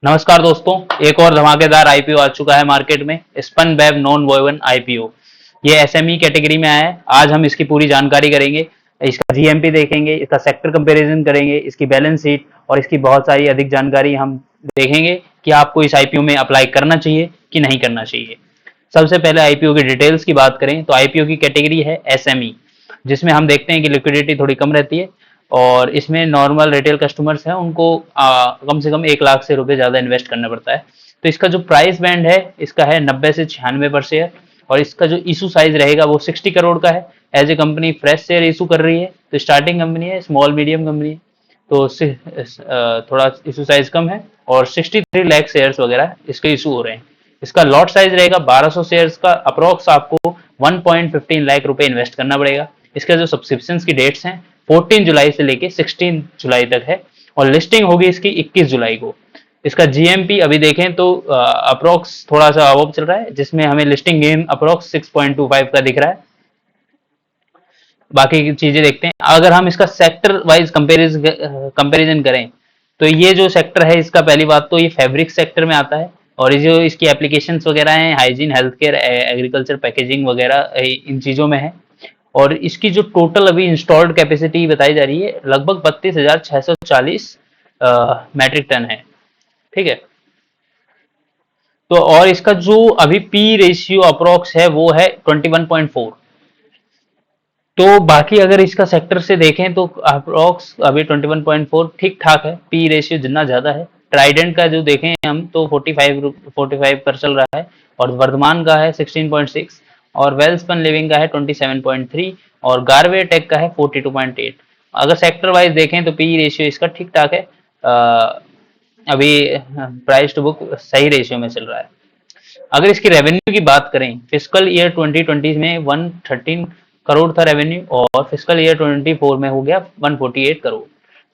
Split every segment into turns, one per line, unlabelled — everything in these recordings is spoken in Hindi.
नमस्कार दोस्तों, एक और धमाकेदार आईपीओ आ चुका है मार्केट में। स्पनवेब नॉन वोवन आईपीओ ये एसएमई कैटेगरी में आया है। आज हम इसकी पूरी जानकारी करेंगे, इसका जीएमपी देखेंगे, इसका सेक्टर कंपैरिजन करेंगे, इसकी बैलेंस शीट और इसकी बहुत सारी अधिक जानकारी हम देखेंगे कि आपको इस आईपीओ में अप्लाई करना चाहिए कि नहीं करना चाहिए। सबसे पहले आईपीओ की डिटेल्स की बात करें तो आईपीओ की कैटेगरी है एसएमई, जिसमें हम देखते हैं कि लिक्विडिटी थोड़ी कम रहती है और इसमें नॉर्मल रिटेल कस्टमर्स हैं उनको कम से कम 1 लाख से रुपए ज़्यादा इन्वेस्ट करना पड़ता है। तो इसका जो प्राइस बैंड है इसका है 90 से 96 पर शेयर और इसका जो इशू साइज रहेगा वो 60 करोड़ का है। As a company fresh share issue कर रही है, तो स्टार्टिंग कंपनी है, स्मॉल मीडियम कंपनी है, तो थोड़ा इशू साइज कम है और 63 लाख शेयर्स वगैरह इसके इशू हो रहे हैं। इसका लॉट साइज रहेगा 1200 शेयर्स का। अप्रोक्स आपको 1.15 लाख रुपए इन्वेस्ट करना पड़ेगा। इसके जो सब्सक्रिप्शन की डेट्स हैं 14 जुलाई से लेके 16 जुलाई तक है और लिस्टिंग होगी इसकी 21 जुलाई को। इसका जीएमपी अभी देखें तो अप्रोक्स थोड़ा सा अबव चल रहा है, जिसमें हमें लिस्टिंग गेन अप्रोक्स 6.25 का दिख रहा है। बाकी की चीजें देखते हैं। अगर हम इसका सेक्टर वाइज कंपेरिजन करें तो ये जो सेक्टर है इसका, पहली बात तो ये फैब्रिक सेक्टर में आता है और ये जो इसकी एप्लीकेशंस वगैरह हैं hygiene, health care, agriculture, packaging वगैरह इन चीज़ों में है। और इसकी जो टोटल अभी इंस्टॉल्ड कैपेसिटी बताई जा रही है लगभग 32,640 मैट्रिक टन है। ठीक है। तो और इसका जो अभी पी रेशियो अप्रोक्स है वो है 21.4। तो बाकी अगर इसका सेक्टर से देखें तो अप्रोक्स अभी 21.4 ठीक ठाक है। पी रेशियो जितना ज्यादा है, ट्राइडेंट का जो देखें हम तो 45 पर चल रहा है और वर्धमान का है 16.6 और वेल्सपन लिविंग का है 27.3 और गारवे टेक का है 42.8। अगर सेक्टर वाइज देखें तो पी रेशियो इसका ठीक ठाक है। अभी प्राइस टू बुक सही रेशियो में चल रहा है। अगर इसकी रेवेन्यू की बात करें, फिजिकल ईयर 2020 में 113 करोड़ था रेवेन्यू और फिजिकल ईयर 24 में हो गया 148 करोड़।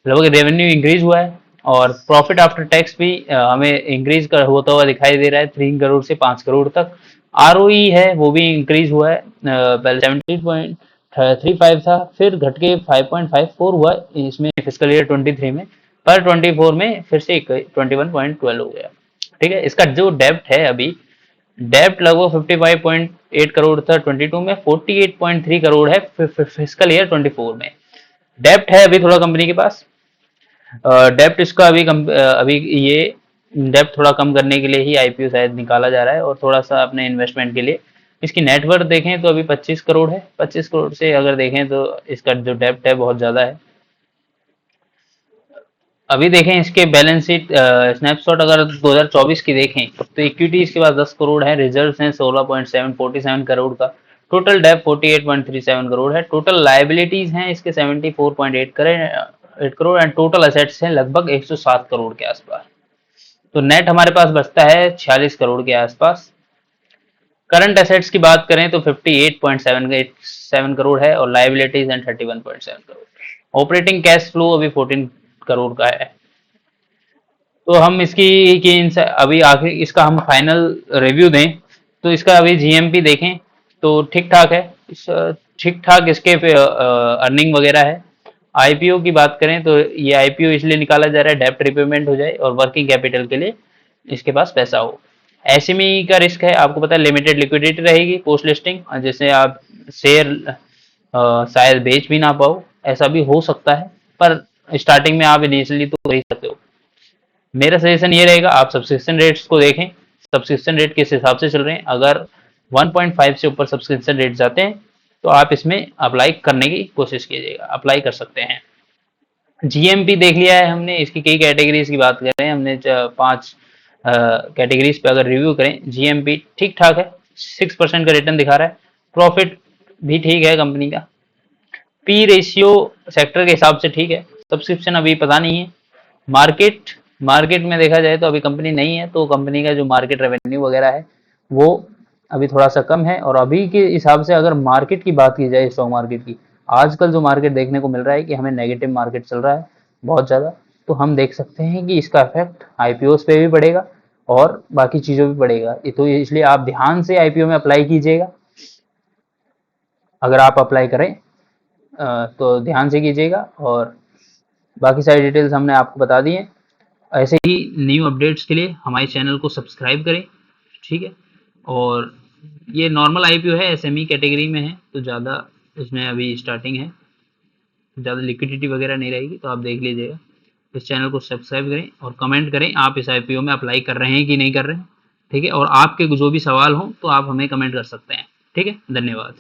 लगभग रेवेन्यू इंक्रीज हुआ है और प्रॉफिट आफ्टर टैक्स भी हमें इंक्रीज कर होता हुआ दिखाई दे रहा है 3 करोड़ से 5 करोड़ तक। आरओई है वो भी इंक्रीज हुआ है, पहले 17.35 था, फिर घट के 5.54 हुआ इसमें फिजिकल ईयर 23 में, पर 24 में फिर से 21.12 हो गया। ठीक है। इसका जो डेप्ट है अभी, डेप्ट लगभग 55.8 करोड़ था 22 में, 48.3 करोड़ है फिजिकल ईयर 24 में। डेप्ट है अभी थोड़ा कंपनी के पास। डेप्ट इसका अभी ये डेप्ट थोड़ा कम करने के लिए ही आईपीओ शायद निकाला जा रहा है और थोड़ा सा अपने इन्वेस्टमेंट के लिए। इसकी नेटवर्थ देखें तो अभी 25 करोड़ है। 25 करोड़ से अगर देखें तो इसका जो डेप्ट है बहुत ज़्यादा है। अभी देखें इसके बैलेंस शीट स्नैपशॉट अगर 2024 की देखें तो इक्विटी इसके पास 10 करोड़ है, रिजर्व हैं 47 करोड़ का, टोटल डेप 48.37 करोड़ है, टोटल लाइबिलिटीज हैं इसके 74.8 crore 8 crore and total assets हैं लगभग 107 करोड़ के आसपास। तो नेट हमारे पास बचता है 46 करोड़ के आसपास। करंट एसेट्स की बात करें तो 58.7 करोड़ है और liabilities and 31.7 crore. Operating cash flow अभी 14 करोड़ का है। तो हम इसकी कि अभी आखिर इसका हम फाइनल रिव्यू दें तो इसका अभी जीएमपी देखें तो ठीक ठाक है। ठीक ठाक इसके अर्निंग वगैरह है। आईपीओ की बात करें तो ये आईपीओ इसलिए निकाला जा रहा है डेप्ट रिपेमेंट हो जाए और वर्किंग कैपिटल के लिए इसके पास पैसा हो। एसएमई का रिस्क है, आपको पता है लिमिटेड लिक्विडिटी रहेगी पोस्ट लिस्टिंग, जैसे आप शेयर शायद बेच भी ना पाओ, ऐसा भी हो सकता है, पर स्टार्टिंग में आप इनिशियली तो कर ही सकते हो। मेरा सजेशन ये रहेगा आप सब्सक्रिप्शन रेट्स को देखें, सब्सक्रिप्शन रेट किस हिसाब से चल रहे हैं। अगर 1.5 से ऊपर सब्सक्रिप्शन रेट जाते हैं तो आप इसमें अप्लाई करने की कोशिश कीजिएगा, अप्लाई कर सकते हैं। जीएमपी देख लिया है हमने, इसकी कई कैटेगरीज की बात करें हमने 5 कैटेगरीज पे अगर रिव्यू करें, जीएमपी ठीक ठाक है, 6% का रिटर्न दिखा रहा है, प्रॉफिट भी ठीक है कंपनी का, पी रेशियो सेक्टर के हिसाब से ठीक है, सब्सक्रिप्शन अभी पता नहीं है। मार्केट मार्केट में देखा जाए तो अभी कंपनी नहीं है, तो कंपनी का जो मार्केट रेवेन्यू वगैरह है वो अभी थोड़ा सा कम है। और अभी के हिसाब से अगर मार्केट की बात की जाए, स्टॉक मार्केट की, आजकल जो मार्केट देखने को मिल रहा है कि हमें नेगेटिव मार्केट चल रहा है बहुत ज़्यादा, तो हम देख सकते हैं कि इसका इफेक्ट आईपीओस पे भी पड़ेगा और बाकी चीज़ों पे पड़ेगा। तो इसलिए आप ध्यान से आईपीओ में अप्लाई कीजिएगा। अगर आप अप्लाई करें तो ध्यान से कीजिएगा और बाकी सारी डिटेल्स हमने आपको बता दी हैं। ऐसे ही न्यू अपडेट्स के लिए हमारे चैनल को सब्सक्राइब करें, ठीक है। और ये नॉर्मल आईपीओ है, एसएमई कैटेगरी में है, तो ज़्यादा इसमें अभी स्टार्टिंग है, ज़्यादा लिक्विडिटी वगैरह नहीं रहेगी, तो आप देख लीजिएगा। इस चैनल को सब्सक्राइब करें और कमेंट करें आप इस आईपीओ में अप्लाई कर रहे हैं कि नहीं कर रहे हैं, ठीक है। और आपके जो भी सवाल हों तो आप हमें कमेंट कर सकते हैं, ठीक है। धन्यवाद।